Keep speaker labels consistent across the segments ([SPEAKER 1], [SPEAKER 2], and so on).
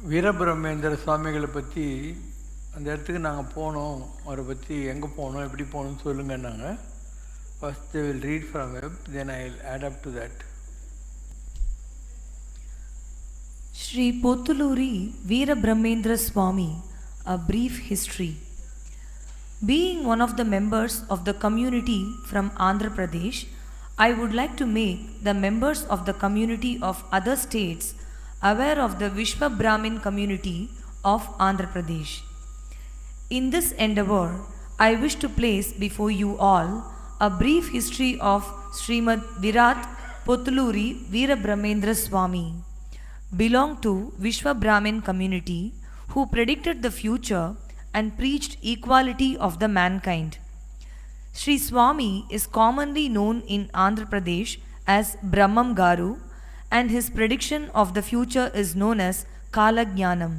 [SPEAKER 1] வீரபிரமேந்திர சுவாமிகளை பற்றி அந்த இடத்துக்கு நாங்கள் போனோம், அவரை பற்றி எங்கே போனோம், எப்படி போகணும்னு சொல்லுங்கன்னாங்க. First they will read from web, then I will add up to that.
[SPEAKER 2] Shri Pottuluri Veerabrahmendra Swami, a brief history. Being one of the members of the community from Andhra Pradesh, I would like to make the members of the community of other states aware of the Vishwa Brahmin community of Andhra Pradesh. In this endeavor, I wish to place before you all a brief history of Srimad Virat Pottuluri Veerabrahmendra Swami, belong to Vishwa Brahmin community, who predicted the future and preached equality of the mankind. Sri Swami is commonly known in Andhra Pradesh as Brahmam Garu, and his prediction of the future is known as Kalajnanam,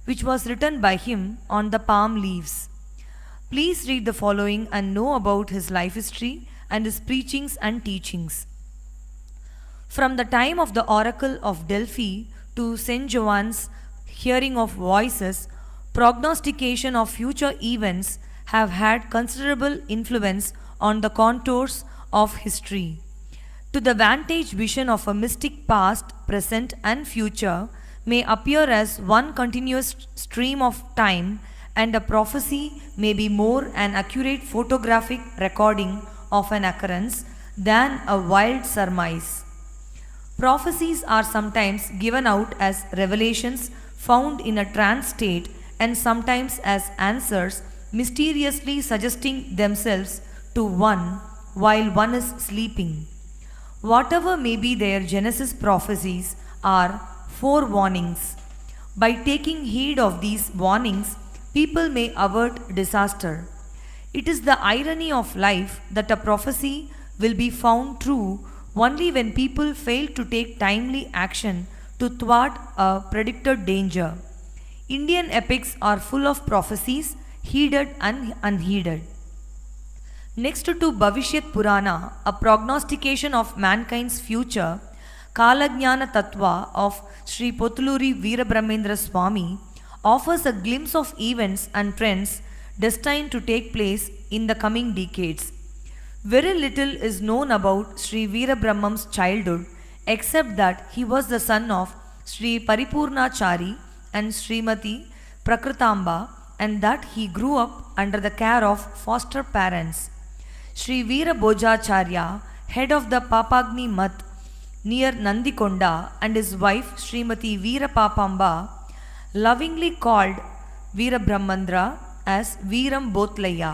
[SPEAKER 2] which was written by him on the palm leaves. Please read the following and know about his life history and his preachings and teachings. From the time of the oracle of Delphi to St. John's hearing of voices, prognostication of future events have had considerable influence on the contours of history. To the vantage vision of a mystic past, present and future may appear as one continuous stream of time, and a prophecy may be more an accurate photographic recording of an occurrence than a wild surmise. Prophecies are sometimes given out as revelations found in a trance state, and sometimes as answers mysteriously suggesting themselves to one while one is sleeping. Whatever may be their Genesis prophecies are forewarnings. By taking heed of these warnings, people may avert disaster. It is the irony of life that a prophecy will be found true only when people fail to take timely action to thwart a predicted danger. Indian epics are full of prophecies, heeded and unheeded. Next to Bhavishyat Purana, a prognostication of mankind's future, Kalajnana Tattva of Sri Pottuluri Veerabrahmendra Swami offers a glimpse of events and trends destined to take place in the coming decades. Very little is known about Sri Veerabrahmam's childhood, except that he was the son of Sri Paripurnachari and Srimati Prakritamba, and that he grew up under the care of foster parents. Sri Veerabhojacharya, head of the Papagni Math near Nandikonda, and his wife Srimati Veerapapamba, lovingly called Veerabrahmendra as Veeram Botlaya.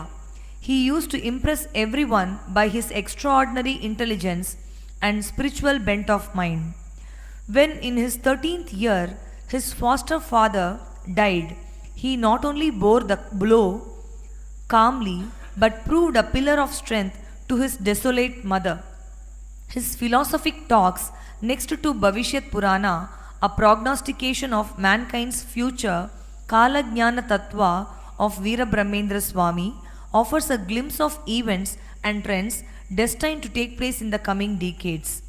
[SPEAKER 2] He used to impress everyone by his extraordinary intelligence and spiritual bent of mind. When in his 13th year his foster father died, he not only bore the blow calmly but proved a pillar of strength to his desolate mother. His philosophic talks next to Bhavishyat Purana, a prognostication of mankind's future, Kalajnana Tattva of Veerabrahmendra Swami, offers a glimpse of events and trends destined to take place in the coming decades.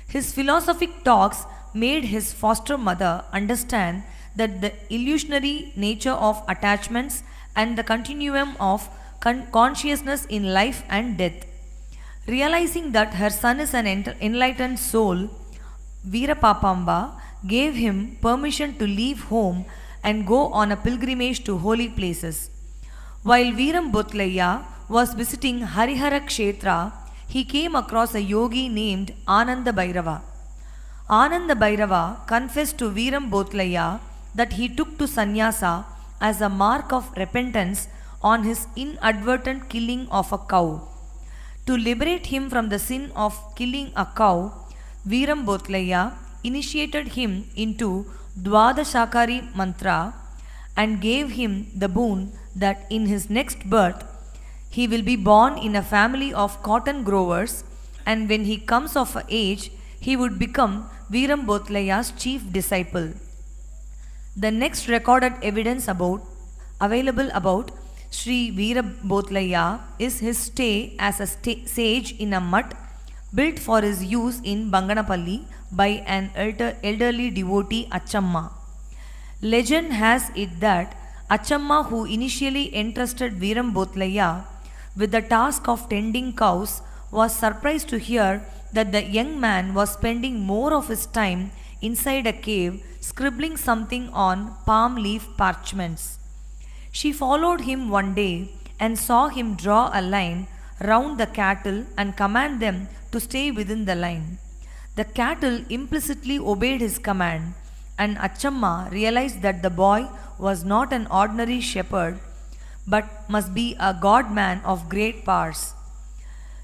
[SPEAKER 2] His philosophic talks made his foster mother understand that the illusionary nature of attachments and the continuum of consciousness in life and death. Realizing that her son is an enlightened soul, Veerapapamba gave him permission to leave home and go on a pilgrimage to holy places. While Veeram Botlaya was visiting Harihara Kshetra, he came across a yogi named Ananda Bhairava. Ananda Bhairava confessed to Veeram Botlaya that he took to sannyasa as a mark of repentance on his inadvertent killing of a cow. To liberate him from the sin of killing a cow, Veeram Botlaya initiated him into Dwadashakari mantra and gave him the boon that in his next birth he will be born in a family of cotton growers, and when he comes of age he would become Veeram Botlaya's chief disciple. The next recorded evidence available about Sri Veerabotlaya is his stay as a sage in a mutt built for his use in Banganapalli by an elderly devotee Achamma. Legend has it that Achamma, who initially entrusted Veeram Bothlaya with the task of tending cows, was surprised to hear that the young man was spending more of his time inside a cave scribbling something on palm leaf parchments. She followed him one day and saw him draw a line round the cattle and command them to stay within the line. The cattle implicitly obeyed his command, and Achamma realized that the boy was not an ordinary shepherd but must be a god-man of great powers.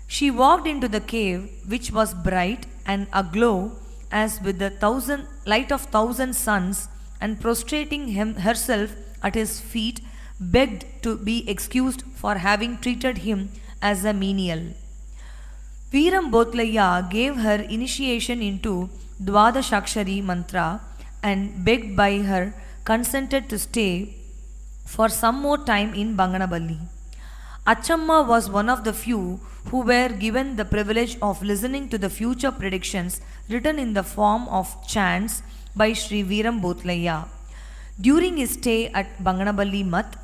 [SPEAKER 2] She walked into the cave, which was bright and aglow as with the light of 1,000 suns, and prostrating herself at his feet, begged to be excused for having treated him as a menial. Veeram Bothlaya gave her initiation into Dwadashakshari mantra and begged by her consented to stay for some more time in Banganaballi. Achamma was one of the few who were given the privilege of listening to the future predictions written in the form of chants by Sri Veeram Bothlaya. During his stay at Banganaballi Math,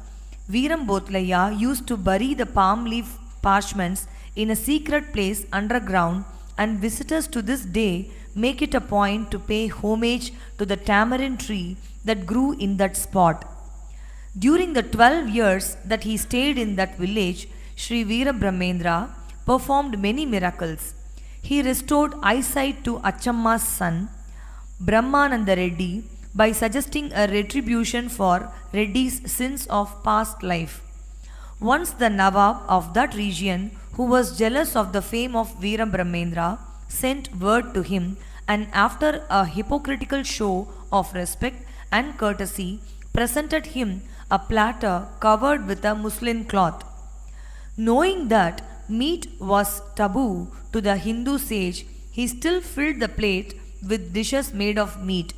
[SPEAKER 2] Veeram Bothlaya used to bury the palm leaf parchments in a secret place underground, and visitors to this day make it a point to pay homage to the tamarind tree that grew in that spot. During the 12 years that he stayed in that village, Sri Veera Brahmendra performed many miracles. He restored eyesight to Achamma's son, Brahmananda Reddy, by suggesting a retribution for Reddy's sins of past life. Once the Nawab of that region, who was jealous of the fame of Veera Brahmendra, sent word to him, and after a hypocritical show of respect and courtesy, presented him a platter covered with a muslin cloth. Knowing that meat was taboo to the Hindu sage, he still filled the plate with dishes made of meat.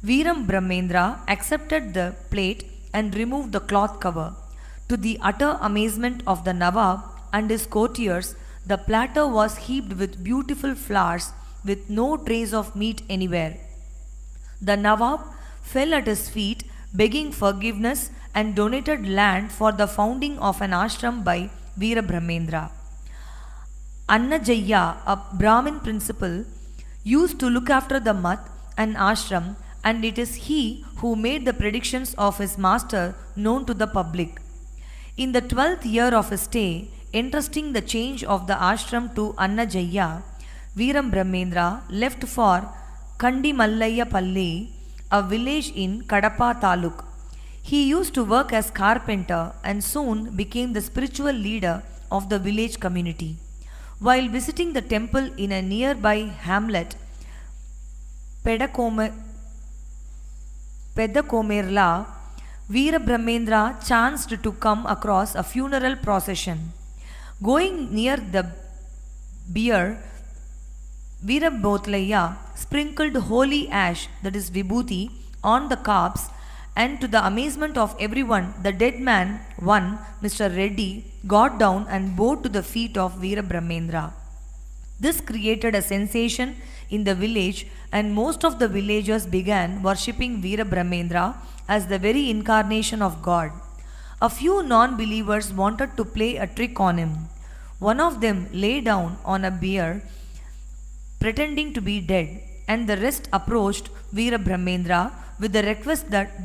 [SPEAKER 2] Veeram Brahmendra accepted the plate and removed the cloth cover. To the utter amazement of the Nawab and his courtiers, the platter was heaped with beautiful flowers with no trace of meat anywhere. The Nawab fell at his feet, begging forgiveness, and donated land for the founding of an ashram by Veera Brahmendra. Annajaya, a Brahmin principal, used to look after the math and ashram, and it is he who made the predictions of his master known to the public. In the 12th year of his stay, entrusting the change of the ashram to Annajaya, Veeram Brahmendra left for Kandimallaya Palle, a village in Kadapa Taluk. He used to work as carpenter and soon became the spiritual leader of the village community. While visiting the temple in a nearby hamlet, Pedakomerla, Veera Brahmendra chanced to come across a funeral procession. Going near the bier, Veera Bothlaya sprinkled holy ash, that is vibhuti, on the corpse, and to the amazement of everyone, the dead man, one Mr. Reddy, got down and bowed to the feet of Veera Brahmendra. This created a sensation in the village, and most of the villagers began worshipping Veera Brahmendra as the very incarnation of God. A few non-believers wanted to play a trick on him. One of them lay down on a bier pretending to be dead, and the rest approached Veera Brahmendra with the request that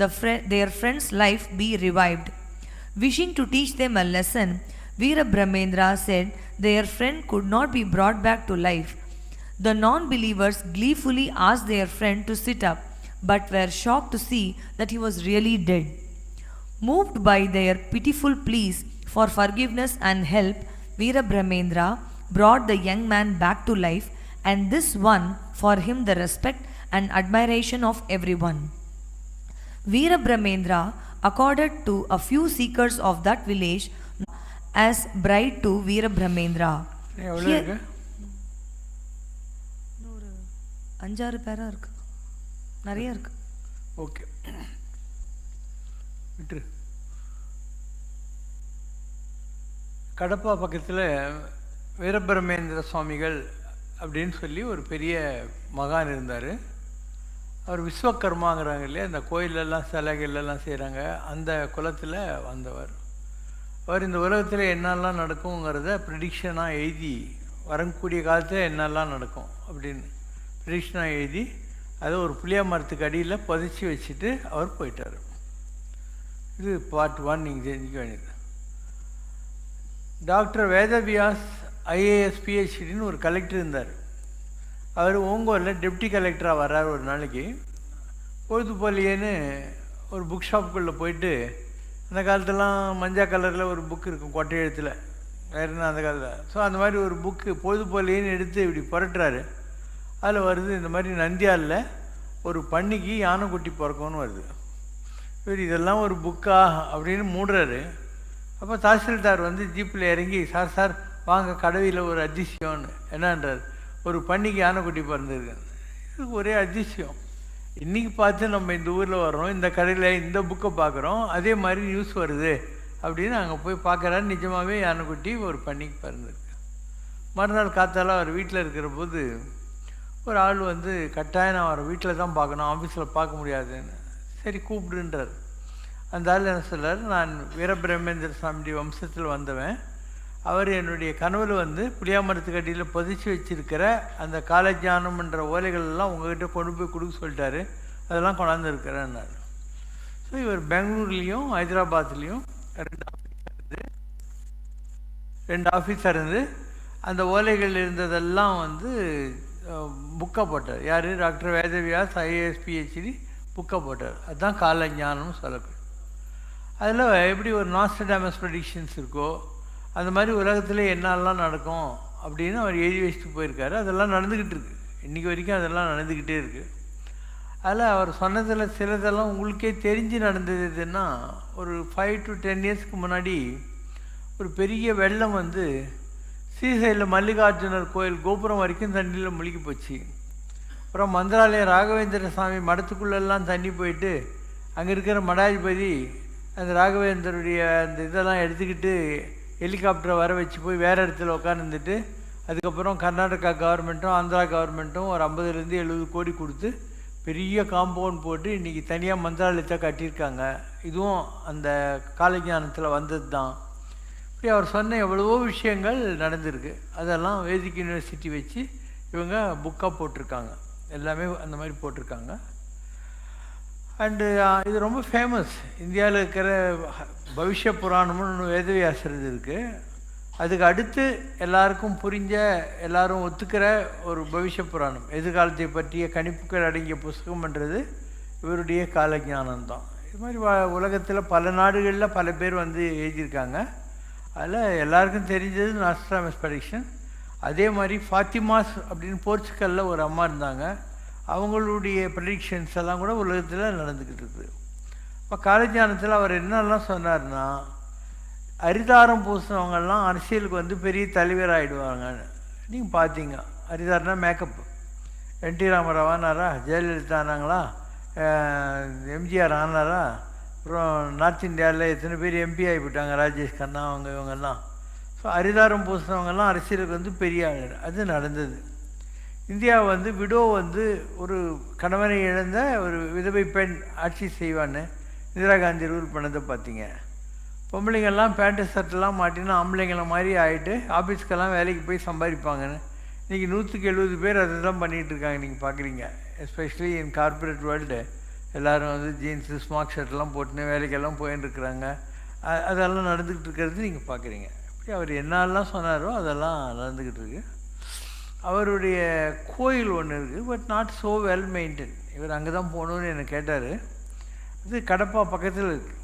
[SPEAKER 2] their friend's life be revived. Wishing to teach them a lesson, Veera Brahmendra said their friend could not be brought back to life. The non-believers gleefully asked their friend to sit up, but were shocked to see that he was really dead. Moved by their pitiful pleas for forgiveness and help, Veera Brahmendra brought the young man back to life, and this won for him the respect and admiration of everyone. Veera Brahmendra accorded to a few seekers of that village as bride to Veera Brahmendra. ஒரு 5-6 பேரா இருக்கு, நிறைய இருக்கு.
[SPEAKER 1] Okay, விட்டுரு. கடப்பா பக்கத்தில் வீரபிரமேந்திர சுவாமிகள் அப்படின்னு சொல்லி ஒரு பெரிய மகான் இருந்தார். அவர் விஸ்வகர்மாங்கிறாங்க இல்லையா, இந்த கோயிலெல்லாம் சிலைகள்லாம் செய்கிறாங்க, அந்த குலத்தில் வந்தவர். அவர் இந்த உலகத்தில் என்னெல்லாம் நடக்குங்கிறத ப்ரிடிக்ஷனாக எழுதி, வரக்கூடிய காலத்தில் என்னெல்லாம் நடக்கும் அப்படின்னு ப்ரிடிக்ஷனாக எழுதி அதை ஒரு புளிய மரத்துக்கு அடியில் புதைச்சி வச்சுட்டு அவர் போயிட்டார். இது பார்ட் 1 நீங்கள் தெரிஞ்சுக்க வேண்டியது. டாக்டர் வேதவியாஸ் ஐஏஎஸ் பிஹெச்டின்னு ஒரு கலெக்டர் இருந்தார். அவர் ஓங்கூரில் டெப்டி கலெக்டராக வர்றார். ஒரு நாளைக்கு பொழுது போலியேன்னு ஒரு புக் ஷாப்புக்குள்ளே போயிட்டு, அந்த காலத்துலாம் மஞ்சள் கலரில் ஒரு புக் இருக்கும் கொட்டை எழுத்தில், வேறு என்ன அந்த காலத்தில். ஸோ அந்த மாதிரி ஒரு புக்கு பொழுது போலியேன்னு எடுத்து இப்படி புரட்டுறாரு. அதில் வருது இந்த மாதிரி நந்தியாலில் ஒரு பன்னிக்கு யானைக்குட்டி பிறக்கும்னு வருது. இவர் இதெல்லாம் ஒரு புக்கா அப்படின்னு மூடுறாரு. அப்போ தாசில்தார் வந்து ஜீப்பில் இறங்கி, சார் சார் வாங்க கடவுளில் ஒரு அதிசயம்னு. என்னன்றார், ஒரு பன்னிக்கு யானைக்குட்டி பிறந்திருக்கு. இதுக்கு ஒரே அதிசயம். இன்றைக்கி பார்த்து நம்ம இந்த ஊரில் வர்றோம், இந்த கடையில் இந்த புக்கை பார்க்குறோம், அதே மாதிரி நியூஸ் வருது அப்படின்னு அங்கே போய் பார்க்குறாரு. நிஜமாகவே யானைக்குட்டி ஒரு பன்னிக்கு பிறந்திருக்கு. மறுநாள் காத்தால அவர் வீட்டில் இருக்கிற போது ஒரு ஆள் வந்து, கட்டாயம் நான் அவரை வீட்டில் தான் பார்க்கணும், ஆஃபீஸில் பார்க்க முடியாதுன்னு. சரி கூப்பிடுன்றார். அந்த ஆள் என்ன சொல்கிறார், நான் வீரபிரமேந்திர சாமி வம்சத்தில் வந்தவன், அவர் என்னுடைய கனவுல வந்து புளியாமரத்துக்கு அடியில் புதைச்சி வச்சுருக்கிற அந்த காலஜானம்ன்ற ஓலைகள்லாம் உங்கள்கிட்ட கொண்டு போய் கொடுக்க சொல்லிட்டாரு, அதெல்லாம் கொண்டாந்துருக்கிறேன்னாரு. ஸோ இவர் பெங்களூர்லேயும் ஹைதராபாத்லேயும் ரெண்டு ஆஃபீஸர் இருந்து அந்த ஓலைகள் இருந்ததெல்லாம் வந்து புக்கை போட்டார். யார், டாக்டர் வேதவியாஸ் ஐஏஎஸ் பிஹெச்டி புக்கை போட்டார். அதுதான் காலஞானம்னு சொல்லக்கூடிய. அதில் எப்படி ஒரு நாஸ்ட்ரடாமஸ் ப்ரெடிக்ஷன்ஸ் இருக்கோ அந்த மாதிரி உலகத்தில் என்னெல்லாம் நடக்கும் அப்படின்னு அவர் எழுதி வச்சுட்டு போயிருக்காரு. அதெல்லாம் நடந்துக்கிட்டு இருக்குது, இன்றைக்கி வரைக்கும் அதெல்லாம் நடந்துக்கிட்டே இருக்குது. அதில் அவர் சொன்னதில் சிலதெல்லாம் உங்களுக்கே தெரிஞ்சு நடந்ததுன்னா, ஒரு 5 to 10 இயர்ஸ்க்கு முன்னாடி ஒரு பெரிய வெள்ளம் வந்து ஸ்ரீசைலில் மல்லிகார்ஜுனர் கோயில் கோபுரம் வரைக்கும் தண்ணியில் முழுகி போச்சு. அப்புறம் மந்திராலயம் ராகவேந்திர சாமி மடத்துக்குள்ளெல்லாம் தண்ணி போயிட்டு அங்கே இருக்கிற மடாதிபதி அந்த ராகவேந்தருடைய அந்த இதெல்லாம் எடுத்துக்கிட்டு ஹெலிகாப்டரை வர வச்சு போய் வேறு இடத்துல உட்காந்துட்டு, அதுக்கப்புறம் கர்நாடகா கவர்மெண்ட்டும் ஆந்திரா கவர்மெண்ட்டும் ஒரு 50-70 கோடி கொடுத்து பெரிய காம்பவுண்ட் போட்டு இன்றைக்கி தனியாக மந்திராலயத்தை கட்டியிருக்காங்க. இதுவும் அந்த காலஞானத்தில் வந்தது தான். இப்படி அவர் சொன்ன எவ்வளவோ விஷயங்கள் நடந்திருக்கு. அதெல்லாம் வேதிக் யூனிவர்சிட்டி வச்சு இவங்க புக்காக போட்டிருக்காங்க, எல்லாமே அந்த மாதிரி போட்டிருக்காங்க. அண்டு இது ரொம்ப ஃபேமஸ். இந்தியாவில் இருக்கிற பவிஷ்ய புராணம்னு வேதவியாசர் இருக்குது. அதுக்கு அடுத்து எல்லாருக்கும் புரிஞ்ச, எல்லாரும் ஒத்துக்கிற ஒரு பவிஷ்ய புராணம், எதிர்காலத்தை பற்றிய கணிப்புகள் அடங்கிய புஸ்தகம்ன்றது இவருடைய காலஞானம்தான். இது மாதிரி உலகத்தில் பல நாடுகளில் பல பேர் வந்து எழுதியிருக்காங்க. அதில் எல்லாருக்கும் தெரிஞ்சது நாஸ்ட்ராடமஸ் ப்ரெடிக்ஷன். அதே மாதிரி ஃபாத்திமாஸ் அப்படின்னு போர்ச்சுகலில் ஒரு அம்மா இருந்தாங்க, அவங்களுடைய ப்ரெடிக்ஷன்ஸ் எல்லாம் கூட உலகத்தில் நடந்துக்கிட்டு இருக்குது. இப்போ காலஞானத்தில் அவர் என்னெல்லாம் சொன்னார்னா, அரிதாரம் பூசினவங்கெல்லாம் அரசியலுக்கு வந்து பெரிய தலைவர் ஆகிடுவாங்கன்னு. நீங்கள் பார்த்தீங்க, அரிதாரனா மேக்கப். என்டி ராமராவ் ஆனாரா, ஜெயலலிதா ஆனாங்களா, எம்ஜிஆர் ஆனாரா, அப்புறம் நார்த் இந்தியாவில் எத்தனை பேர் எம்பி ஆகிவிட்டாங்க, ராஜேஷ் கண்ணா அவங்க இவங்கெல்லாம். ஸோ அரிதாரம் பூசினவங்கெல்லாம் அரசியலுக்கு வந்து பெரிய ஆள். அது நடந்தது. இந்தியா வந்து விடோ வந்து ஒரு கணவனை இழந்த ஒரு விதவை பெண் ஆட்சி செய்வான்னு இந்திரா காந்தி ரூல் பண்ணதை பார்த்தீங்க. பொம்பளைங்கள்லாம் பேண்ட்டு ஷர்ட்லாம் மாட்டினா ஆம்பளைங்கள மாதிரி ஆகிட்டு ஆஃபீஸ்க்கெல்லாம் வேலைக்கு போய் சம்பாதிப்பாங்கன்னு இன்றைக்கி 170 பேர் அதை தான் பண்ணிகிட்டு இருக்காங்க. நீங்கள் பார்க்குறீங்க, எஸ்பெஷலி இன் கார்பரேட் வேர்ல்டு எல்லோரும் வந்து ஜீன்ஸு ஸ்மார்ட் ஷர்ட்லாம் போட்டுன்னு வேலைக்கெல்லாம் போயின்னு இருக்கிறாங்க. அதெல்லாம் நடந்துக்கிட்டு இருக்கிறது நீங்கள் பார்க்குறீங்க. இப்படி அவர் என்னெல்லாம் சொன்னாரோ அதெல்லாம் நடந்துக்கிட்டு இருக்கு. அவருடைய கோயில் ஒன்று இருக்குது, but not so well maintain. இவர் அங்கே தான் போகணுன்னு என்னை கேட்டார். இது கடப்பா பக்கத்தில் இருக்குது.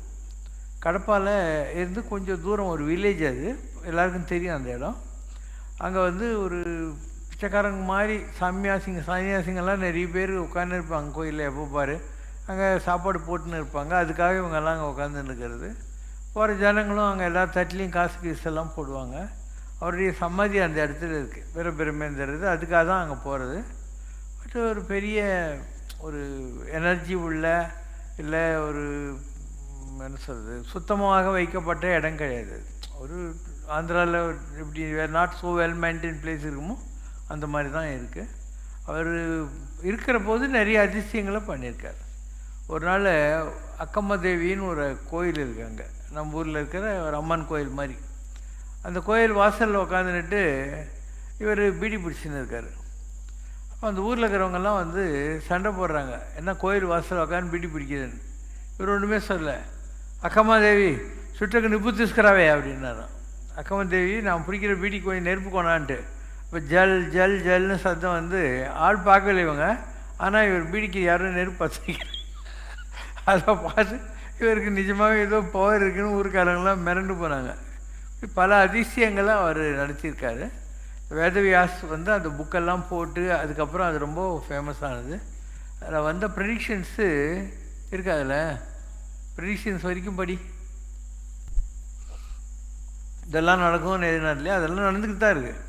[SPEAKER 1] கடப்பாவில் இருந்து கொஞ்சம் தூரம் ஒரு வில்லேஜ், அது எல்லாருக்கும் தெரியும் அந்த இடம். அங்கே வந்து ஒரு பிச்சைக்காரங்க மாதிரி சன்னியாசிங்கெல்லாம் நிறைய பேர் உட்காந்துருப்பாங்க கோயிலில். எப்போ பாரு அங்கே சாப்பாடு போட்டுன்னு இருப்பாங்க. அதுக்காக இவங்கெல்லாம் அங்கே உட்காந்துன்னு இருக்கிறது. போகிற ஜனங்களும் அங்கே எல்லா தட்டிலையும் காசு கீசெல்லாம் போடுவாங்க. அவருடைய சமாதி அந்த இடத்துல இருக்குது, வீரபிரமேந்திரது. அதுக்காக தான் அங்கே போகிறது. பட் ஒரு பெரிய ஒரு எனர்ஜி உள்ள, இல்லை ஒரு என்ன சொல்கிறது, சுத்தமாக வைக்கப்பட்ட இடம் கிடையாது. ஒரு ஆந்திராவில் இப்படி not so well maintain place இருக்குமோ அந்த மாதிரி தான் இருக்குது. அவர் இருக்கிற போது நிறைய அதிசயங்களை பண்ணியிருக்கார். ஒரு நாள் அக்கம்மதேவின்னு ஒரு கோயில் இருக்குது அங்கே, நம்ம ஊரில் இருக்கிற ஒரு அம்மன் கோயில் மாதிரி. அந்த கோயில் வாசலில் உட்காந்துட்டு இவர் பீடி பிடிச்சின்னு இருக்கார். அப்போ அந்த ஊரில் இருக்கிறவங்கெல்லாம் வந்து சண்டை போடுறாங்க, என்ன கோயில் வாசல் உட்காந்து பீடி பிடிக்குதுன்னு. இவர் ஒன்றுமே சொல்ல, அக்கம்மாதேவி சுட்டக்கு நிப்பு తీసుకురాவே அப்படின்னாராம். அக்கம்மாதேவி நான் பிடிக்கிற பீடிக்கு கொஞ்சம் நெருப்பு கொண்டான்ட்டு. இப்போ ஜல் ஜல் ஜல்னு சத்தம் வந்து ஆள் பார்க்கல இவங்க, ஆனால் இவர் பீடிக்கு யாரும் நெருப்பு பற்றிக்கிறார். அதை பார்த்து இவருக்கு நிஜமாகவே ஏதோ பவர் இருக்குன்னு ஊருக்காரங்களாம் மிரண்டு போனாங்க. பல அதிசயங்களை அவர் நடத்தியிருக்காரு. வேதவியாஸ் வந்து அந்த புக்கெல்லாம் போட்டு அதுக்கப்புறம் அது ரொம்ப ஃபேமஸ் ஆனது. அதில் வந்த ப்ரெடிக்ஷன்ஸு இருக்கு, அதில் ப்ரெடிக்ஷன்ஸ் வரைக்கும் படி. இதெல்லாம் நடக்கும்னு எழுதினார் இல்லையா, அதெல்லாம் நடந்துக்கிட்டு தான் இருக்குது.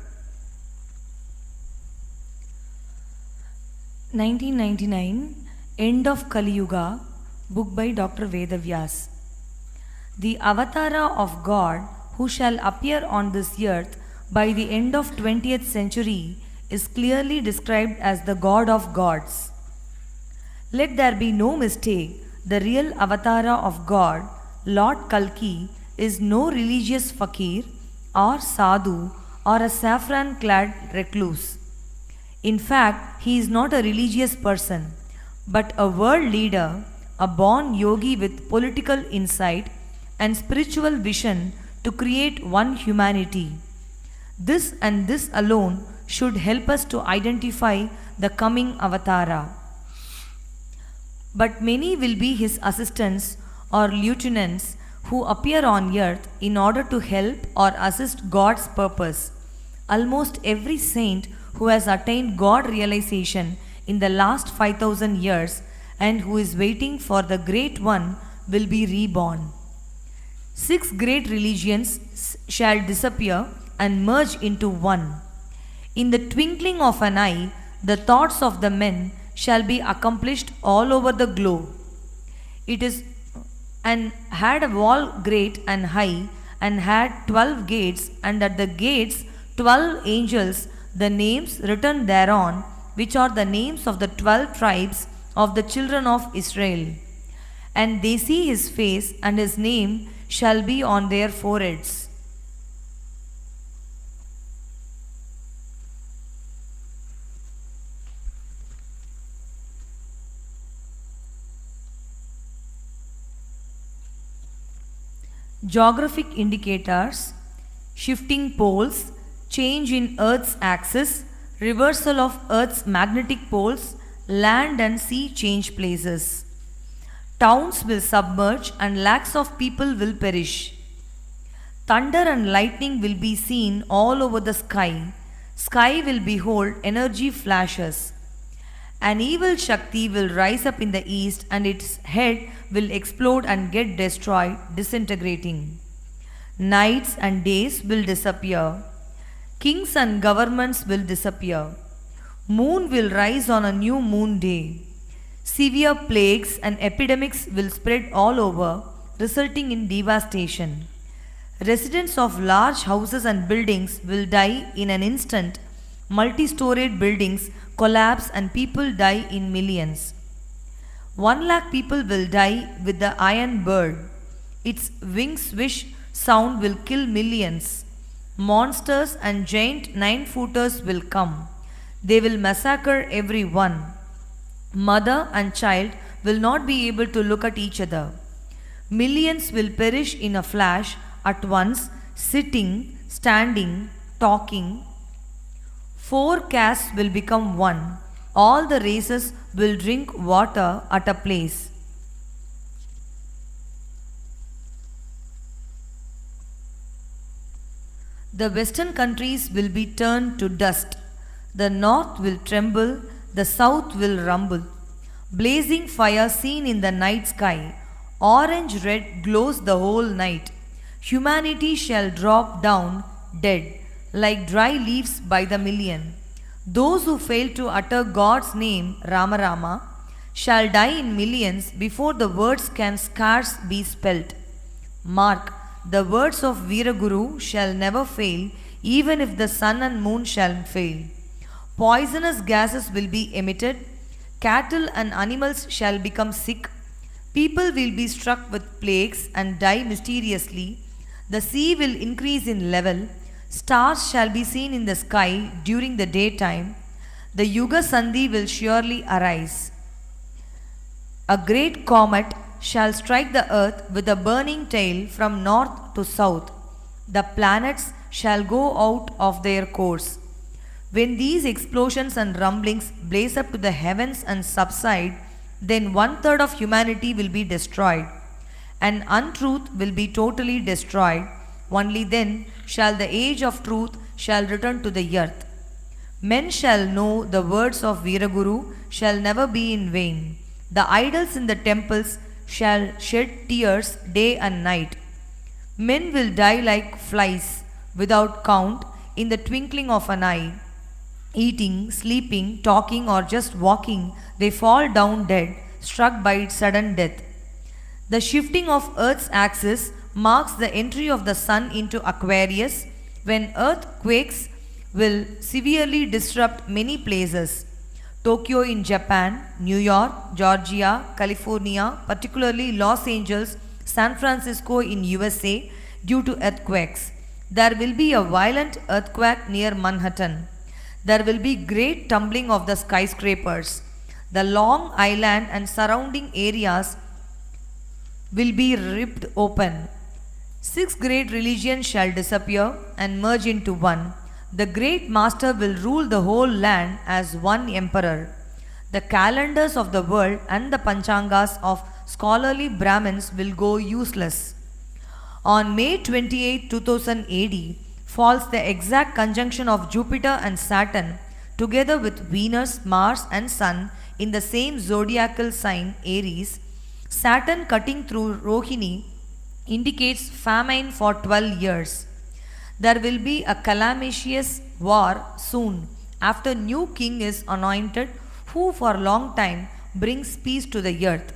[SPEAKER 2] 1999 End of Kali Yuga, book by Dr. Vedavyas. The avatara of God who shall appear on this earth by the end of 20th century is clearly described as the God of gods. Let there be no mistake, the real avatara of God, Lord Kalki, is no religious fakir or sadhu or a saffron-clad recluse. In fact, he is not a religious person, but a world leader, a born yogi with political insight and spiritual vision to create one humanity. This and this alone should help us to identify the coming avatara. But many will be his assistants or lieutenants who appear on earth in order to help or assist God's purpose. Almost every saint who has attained God realization in the last 5,000 years and who is waiting for the great one will be reborn. 6 great religions shall disappear and merge into one. In the twinkling of an eye, the thoughts of the men shall be accomplished all over the globe. It is and had a wall great and high, and had 12 gates, and at the gates 12 angels, the names written thereon, which are the names of the 12 tribes of the children of Israel. And they see his face, and his name shall be on their foreheads. Geographic indicators, shifting poles, change in Earth's axis, reversal of Earth's magnetic poles, land and sea change places. Towns will submerge and lakhs of people will perish. Thunder and lightning will be seen all over the sky. Sky will behold energy flashes. An evil Shakti will rise up in the east, and its head will explode and get destroyed, disintegrating. Nights and days will disappear. Kings and governments will disappear. Moon will rise on a new moon day. Severe plagues and epidemics will spread all over, resulting in devastation. Residents of large houses and buildings will die in an instant. Multi-storied buildings collapse and people die in millions. 1 lakh people will die with the iron bird. Its wing swish sound will kill millions. Monsters and giant 9-footers will come. They will massacre everyone. Mother and child will not be able to look at each other. Millions will perish in a flash, at once, sitting, standing, talking. 4 castes will become one. All the races will drink water at a place. The western countries will be turned to dust. The north will tremble, the south will rumble. Blazing fire seen in the night sky, orange red glows the whole night. Humanity shall drop down dead, like dry leaves by the million. Those who fail to utter God's name, Rama Rama, shall die in millions before the words can scarce be spelt. Mark, the words of Veera Guru shall never fail, even if the sun and moon shall fail. Poisonous gases will be emitted. Cattle and animals shall become sick. People will be struck with plagues and die mysteriously. The sea will increase in level. Stars shall be seen in the sky during the daytime. The Yuga Sandhi will surely arise. A great comet shall strike the earth with a burning tail from north to south. The planets shall go out of their course. When these explosions and rumblings blaze up to the heavens and subside, then 1/3 of humanity will be destroyed, and untruth will be totally destroyed. Only then shall the age of truth shall return to the earth. Men shall know the words of Viraguru shall never be in vain. The idols in the temples shall shed tears day and night. Men will die like flies without count in the twinkling of an eye. Eating, sleeping, talking, or just walking, they fall down dead, struck by sudden death. The shifting of Earth's axis marks the entry of the sun into Aquarius, when earthquakes will severely disrupt many places. Tokyo in Japan, New York, Georgia, California, particularly Los Angeles, San Francisco in USA, due to earthquakes. There will be a violent earthquake near Manhattan. There will be great tumbling of the skyscrapers. The Long Island and surrounding areas will be ripped open. 6 great religions shall disappear and merge into one. The great master will rule the whole land as one emperor. The calendars of the world and the panchangas of scholarly Brahmins will go useless. On May 28, 2000 AD, falls the exact conjunction of Jupiter and Saturn together with Venus, Mars and Sun in the same zodiacal sign Aries. Saturn cutting through Rohini indicates famine for 12 years. There will be a calamitous war soon after new king is anointed, who for long time brings peace to the earth.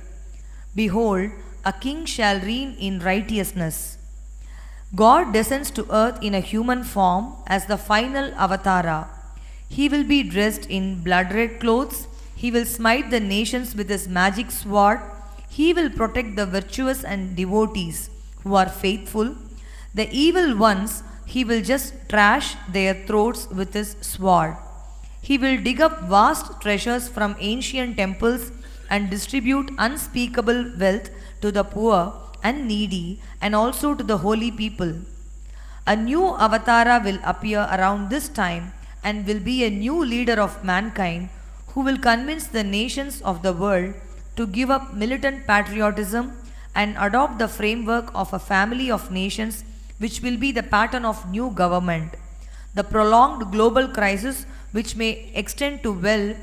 [SPEAKER 2] Behold, a king shall reign in righteousness. God descends to earth in a human form as the final avatara. He will be dressed in blood-red clothes. He will smite the nations with his magic sword. He will protect the virtuous and devotees who are faithful. The evil ones, he will just trash their throats with his sword. He will dig up vast treasures from ancient temples and distribute unspeakable wealth to the poor and needy and also to the holy people. A new avatara will appear around this time and will be a new leader of mankind who will convince the nations of the world to give up militant patriotism and adopt the framework of a family of nations which will be the pattern of new government. The prolonged global crisis, which may extend to well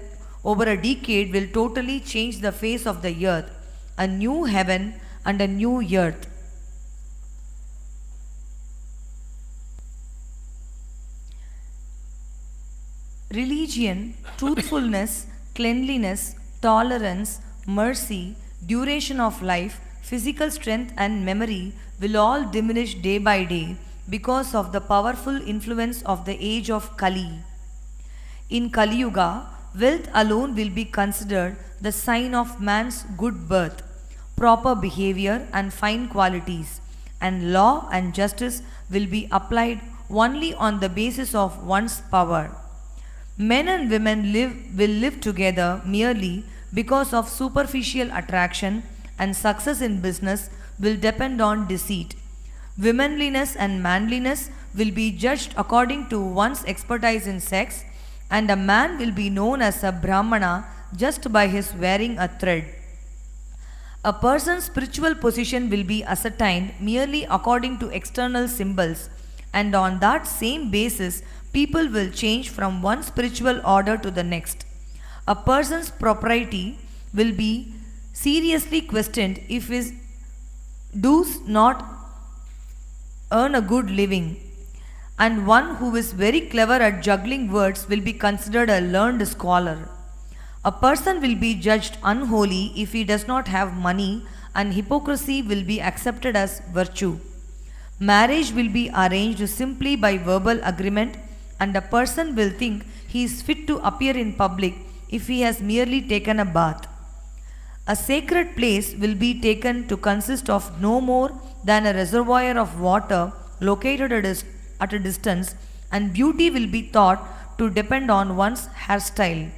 [SPEAKER 2] over a decade, will totally change the face of the earth. A new heaven and a new earth. Religion, truthfulness, cleanliness, tolerance, mercy, duration of life, physical strength and memory will all diminish day by day because of the powerful influence of the age of Kali. In Kali Yuga, wealth alone will be considered the sign of man's good birth, proper behavior and fine qualities, and law and justice will be applied only on the basis of one's power. Men and women will live together merely because of superficial attraction, and success in business will depend on deceit. Womanliness and manliness will be judged according to one's expertise in sex, and a man will be known as a Brahmana just by his wearing a thread. A person's spiritual position will be ascertained merely according to external symbols, and on that same basis, people will change from one spiritual order to the next. A person's propriety will be seriously questioned if he does not earn a good living, and one who is very clever at juggling words will be considered a learned scholar. A person will be judged unholy if he does not have money, and hypocrisy will be accepted as virtue. Marriage will be arranged simply by verbal agreement and a person will think he is fit to appear in public if he has merely taken a bath. A sacred place will be taken to consist of no more than a reservoir of water located at a distance, and beauty will be thought to depend on one's hairstyle.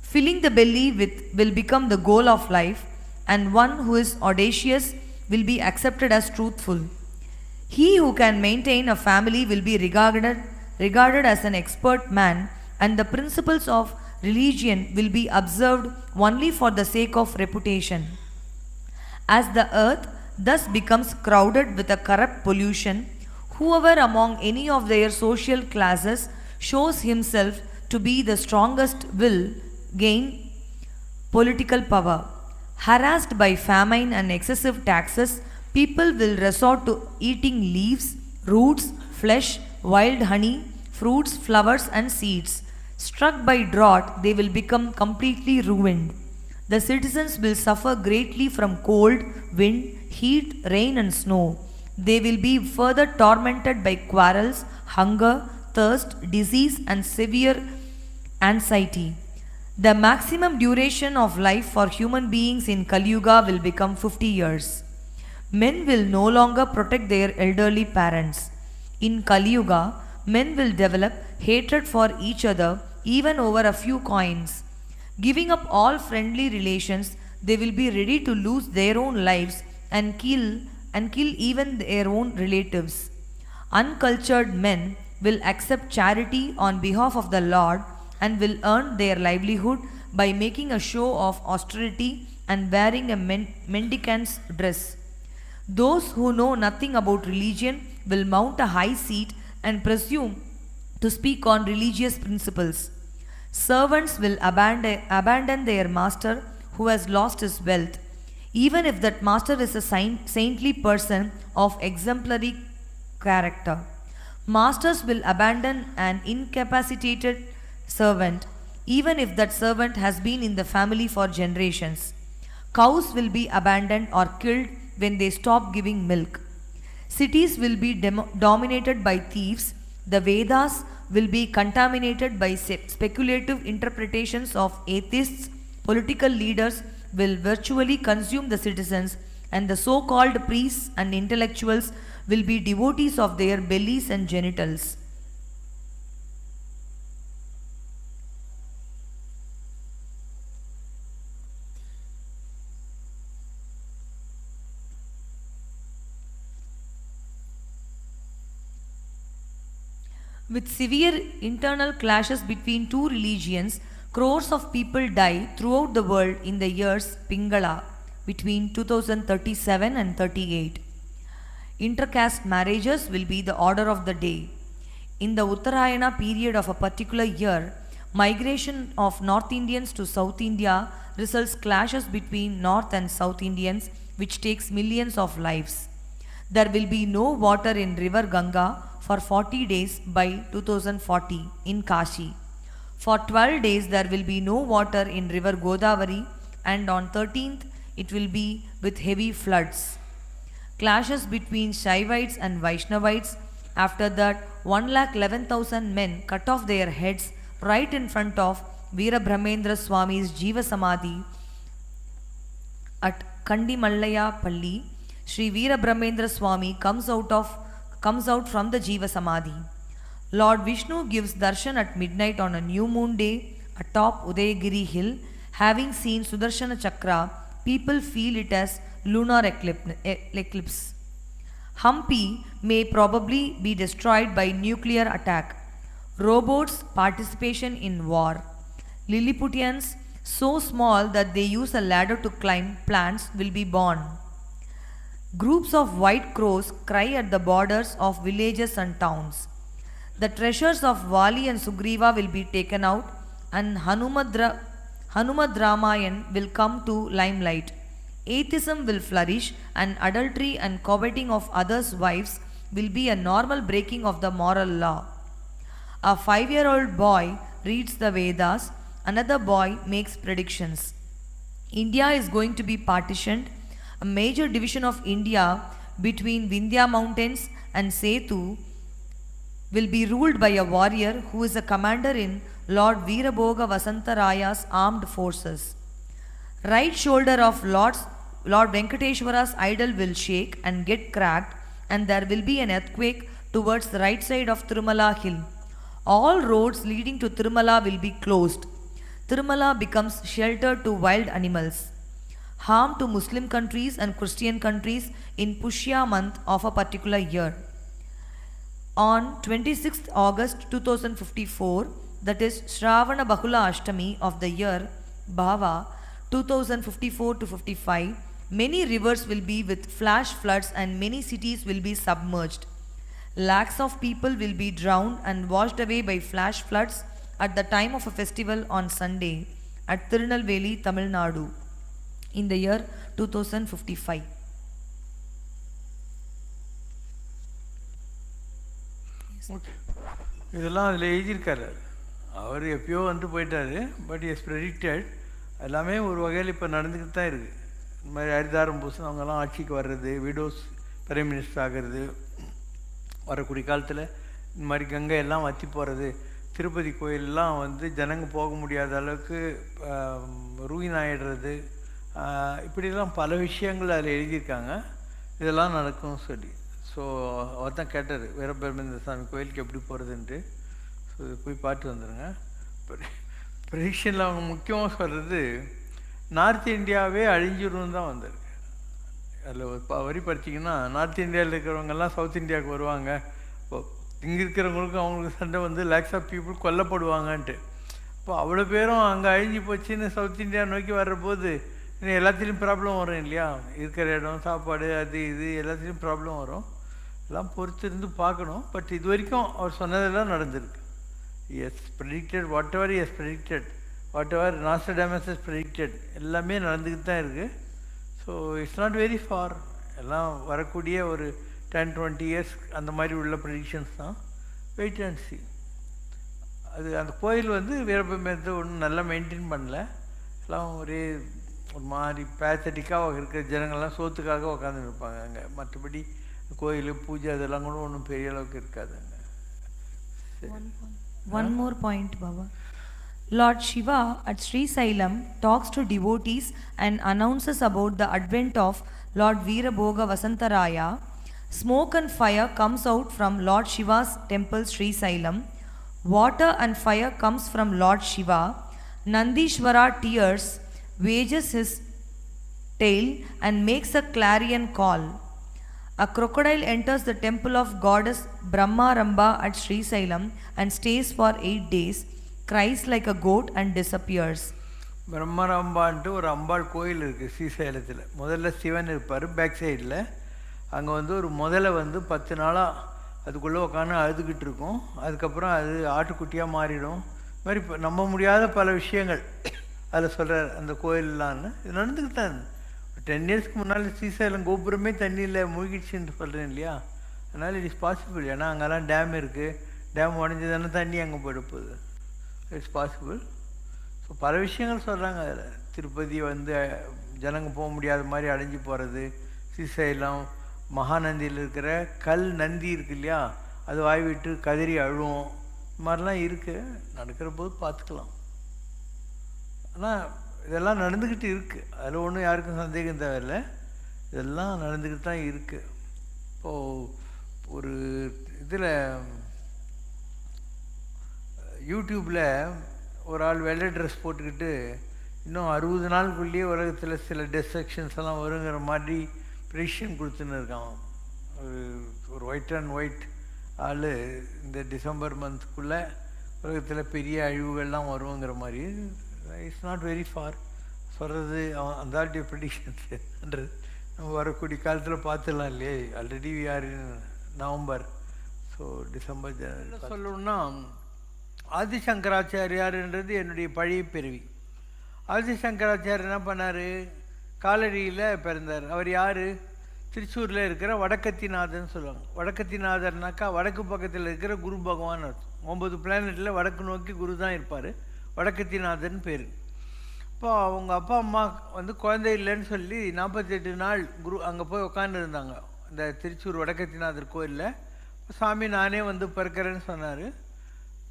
[SPEAKER 2] Filling the belly will become the goal of life, and one who is audacious will be accepted as truthful. He who can maintain a family will be regarded as an expert man, and the principles of religion will be observed only for the sake of reputation. As the earth thus becomes crowded with a corrupt pollution, whoever among any of their social classes shows himself to be the strongest will gain political power. Harassed by famine and excessive taxes, people will resort to eating leaves, roots, flesh, wild honey, fruits, flowers, and seeds. Struck by drought, they will become completely ruined. The citizens will suffer greatly from cold, wind, heat, rain, and snow. They will be further tormented by quarrels, hunger, thirst, disease, and severe anxiety. The maximum duration of life for human beings in Kali Yuga will become 50 years. Men will no longer protect their elderly parents. In Kali Yuga, men will develop hatred for each other even over a few coins. Giving up all friendly relations, they will be ready to lose their own lives and kill even their own relatives. Uncultured men will accept charity on behalf of the Lord and will earn their livelihood by making a show of austerity and wearing a mendicant's dress. Those who know nothing about religion will mount a high seat and presume to speak on religious principles. Servants will abandon their master who has lost his wealth, even if that master is a saintly person of exemplary character. Masters will abandon an incapacitated servant, even if that servant has been in the family for generations. Cows will be abandoned or killed when they stop giving milk. Cities will be dominated by thieves. The Vedas will be contaminated by speculative interpretations of atheists. Political leaders will virtually consume the citizens, and the so-called priests and intellectuals will be devotees of their bellies and genitals. With severe internal clashes between two religions, crores of people die throughout the world in the years Pingala between 2037 and 38. Intercaste marriages will be the order of the day. In the Uttarayana period of a particular year, migration of North Indians to South India results clashes between North and South Indians, which takes millions of lives. There will be no water in river Ganga for 40 days by 2040 in Kashi. For 12 days there will be no water in river Godavari, and on 13th it will be with heavy floods. Clashes between Shaivites and Vaishnavites. After that, 1,11,000 men cut off their heads right in front of Veerabrahmendra Swami's Jiva Samadhi at Kandimallaya Palli. Sri Veerabrahmendra Swami comes out from the Jiva Samadhi. Lord Vishnu gives darshan at midnight on a new moon day atop Udayagiri hill. Having seen Sudarshana Chakra, people feel it as lunar eclipse. Hampi may probably be destroyed by nuclear attack. Robots' participation in war. Lilliputians so small that they use a ladder to climb plants will be born. Groups of white crows cry at the borders of villages and towns. The treasures of Vali and Sugriva will be taken out, and Hanumad Ramayan will come to limelight. Atheism will flourish, and adultery and coveting of others' wives will be a normal breaking of the moral law. A 5-year-old boy reads the Vedas, another boy makes predictions. India is going to be partitioned. A major division of India between Vindhya mountains and Setu will be ruled by a warrior who is a commander in Lord Veerabhoga Vasantaraya's armed forces. Right shoulder of Lord Venkateshwara's idol will shake and get cracked, and there will be an earthquake towards the right side of Tirumala hill. All roads leading to Tirumala will be closed. Tirumala becomes shelter to wild animals. Harm to Muslim countries and Christian countries in Pushya month of a particular year. On 26th August 2054, that is Shravana Bahula Ashtami of the year Bhava 2054 to 55, many rivers will be with flash floods and many cities will be submerged. Lakhs of people will be drowned and washed away by flash floods at the time of a festival on Sunday at Tirunelveli, Tamil Nadu in the year 2055.
[SPEAKER 1] Okay, இதெல்லாம் அதில் எழுதியிருக்காரு. அவர் எப்பயோ வந்து போயிட்டார். But is predicted. எல்லாமே ஒரு வகையில் இப்போ நடந்துக்கிட்டு தான் இருக்குது. இந்த மாதிரி ஹரிதாரம் பூசன் அவங்கெல்லாம் ஆட்சிக்கு வர்றது, விடோஸ் பிரைம் மினிஸ்டர் ஆகிறது, வரக்கூடிய காலத்தில் இந்த மாதிரி கங்கை எல்லாம் வற்றி போகிறது, திருப்பதி கோயிலெலாம் வந்து ஜனங்க போக முடியாத அளவுக்கு ரூயின் ஆகிடுறது, இப்படிலாம் பல விஷயங்கள் அதில் எழுதியிருக்காங்க. இதெல்லாம் நடக்கும்னு சொல்லி. ஸோ அவர் தான் கேட்டார், வீரபிரமேந்திர சாமி கோயிலுக்கு எப்படி போகிறதுன்ட்டு. ஸோ இது போய் பார்த்து வந்துடுங்க. ப்ரெடிக்ஷனில் அவங்க முக்கியமாக சொல்கிறது நார்த் இந்தியாவே அழிஞ்சிரும்னு தான் வந்திருக்கு. அதில் ஒரு வரி படிச்சிங்கன்னா, நார்த் இந்தியாவில் இருக்கிறவங்கெல்லாம் சவுத் இந்தியாவுக்கு வருவாங்க, இப்போ இங்கே இருக்கிறவங்களுக்கும் அவங்களுக்கு சண்டை வந்து லேக்ஸ் ஆஃப் பீப்புள் கொல்லப்படுவாங்கன்ட்டு. இப்போ அவ்வளோ பேரும் அங்கே அழிஞ்சு போச்சுன்னு சவுத் இந்தியா நோக்கி வர்றபோது இன்னும் எல்லாத்துலேயும் ப்ராப்ளம் வரும் இல்லையா? இருக்கிற இடம், சாப்பாடு, அது இது எல்லாத்துலேயும் ப்ராப்ளம் வரும். எல்லாம் பொறுத்து இருந்து பார்க்கணும். பட் இது வரைக்கும் அவர் சொன்னதெல்லாம் நடந்திருக்கு. As predicted whatever as predicted, whatever Nostradamus is predicted, எல்லாமே நடந்துக்கிட்டு தான் இருக்குது. So it's not very far. எல்லாம் வரக்கூடிய ஒரு 10-20 இயர்ஸ் அந்த மாதிரி உள்ள ப்ரெடிக்ஷன்ஸ் தான். Wait and see. அது அந்த கோயில் வந்து வீரபிரமேந்திர ஒன்றும் நல்லா மெயின்டைன் பண்ணல. எல்லாம் ஒரே ஒரு மாதிரி பேத்தட்டிக்காக இருக்கிற ஜனங்கள்லாம் சோத்துக்காக உட்காந்துட்டு இருப்பாங்க அங்கே. மற்றபடி கோயில் பூஜை அதெல்லாம் கூட ஒன்றும் பெரிய அளவுக்கு இருக்காதுங்க.
[SPEAKER 2] One more point, Baba. Lord Shiva at Sri Sailam talks to devotees and announces about the advent of Lord Veerabhoga Vasantaraya. Smoke and fire comes out from Lord Shiva's temple Sri Sailam. Water and fire comes from Lord Shiva. Nandishvara tears, wages his tail and makes a clarion call. A crocodile enters the temple of goddess Brahma Ramba at Sri Sailam and stays for 8 days, cries like a goat and disappears.
[SPEAKER 1] பிரம்மரம்பான்ட்டு ஒரு அம்பாள் கோயில் இருக்குது ஸ்ரீசைலத்தில். முதல்ல சிவன் இருப்பார் back சைடில். அங்கே வந்து ஒரு முதல்ல வந்து 10 நாளாக அதுக்குள்ளே உட்காந்து அழுதுகிட்டு இருக்கும். அதுக்கப்புறம் அது ஆட்டுக்குட்டியாக மாறிடும். இது மாதிரி இப்போ நம்ப முடியாத பல விஷயங்கள் அதில் சொல்கிறார் அந்த கோயிலெலான்னு. இது நடந்துக்கிட்டு தான் 10 இயர்ஸ்க்கு முன்னால் ஸ்ரீசைலம் கோபுரமே தண்ணியில் மூழ்கிடுச்சுன்னு சொல்கிறேன் இல்லையா? அதனால் இட் இஸ் பாசிபிள். ஏன்னா அங்கெல்லாம் டேம் இருக்குது. டேம் உடஞ்சதுன்னா தண்ணி அங்கே போயிட போகுது. It's possible. ஸோ பல விஷயங்கள் சொல்கிறாங்க அதில். திருப்பதி வந்து ஜனங்க போக முடியாத மாதிரி அடைஞ்சு போகிறது, ஸ்ரீசைலம் மகாநந்தியில் இருக்கிற கல் நந்தி இருக்குது இல்லையா, அது வாய் விட்டு கதறி அழுவும். இது மாதிரிலாம் இருக்குது. நடக்கிற போது பார்த்துக்கலாம். ஆனால் இதெல்லாம் நடந்துக்கிட்டு இருக்குது. அதில் ஒன்றும் யாருக்கும் சந்தேகம் தேவையில்லை. இதெல்லாம் நடந்துக்கிட்டு தான் இருக்குது. இப்போது ஒரு இதில் யூடியூப்பில் ஒரு ஆள் வெள்ளை ட்ரெஸ் போட்டுக்கிட்டு இன்னும் 60 நாளுக்குள்ளேயே உலகத்தில் சில டெஸ்ட்ரக்ஷன்ஸ் எல்லாம் வருங்கிற மாதிரி ப்ரெடிக்ஷன் கொடுத்துன்னு இருக்கான். ஒரு ஒயிட் அண்ட் ஒயிட் ஆள் இந்த டிசம்பர் மந்த்துக்குள்ளே உலகத்தில் பெரிய அழிவுகள்லாம் வருங்கிற மாதிரி. இட்ஸ் நாட் வெரி ஃபார் சொல்கிறது. அந்த ஆளுடைய ப்ரெடிக்ஷன்ஸ்ன்றது நம்ம வரக்கூடிய காலத்தில் பார்த்துடலாம் இல்லையே. Already we are in November. So December ஜனவரி சொல்லணுன்னா ஆதிசங்கராச்சாரியார்ன்றது என்னுடைய பழைய பிறவி. ஆதிசங்கராச்சாரியர் என்ன பண்ணார்? காலடியில் பிறந்தார். அவர் யார்? திருச்சூரில் இருக்கிற வடக்கத்திநாதன் சொல்லுவாங்க. வடக்கத்திநாதர்னாக்கா வடக்கு பக்கத்தில் இருக்கிற குரு பகவான் அர்த்தம். 9 பிளானட்டில் வடக்கு நோக்கி குரு தான் இருப்பார். வடக்கத்திநாதன் பேர். இப்போ அவங்க அப்பா அம்மா வந்து குழந்தை இல்லைன்னு சொல்லி 48 நாள் குரு அங்கே போய் உட்காந்துருந்தாங்க. இந்த திருச்சூர் வடக்கத்திநாதர் கோயிலில் சாமி நானே வந்து பிறக்கிறேன்னு சொன்னார்.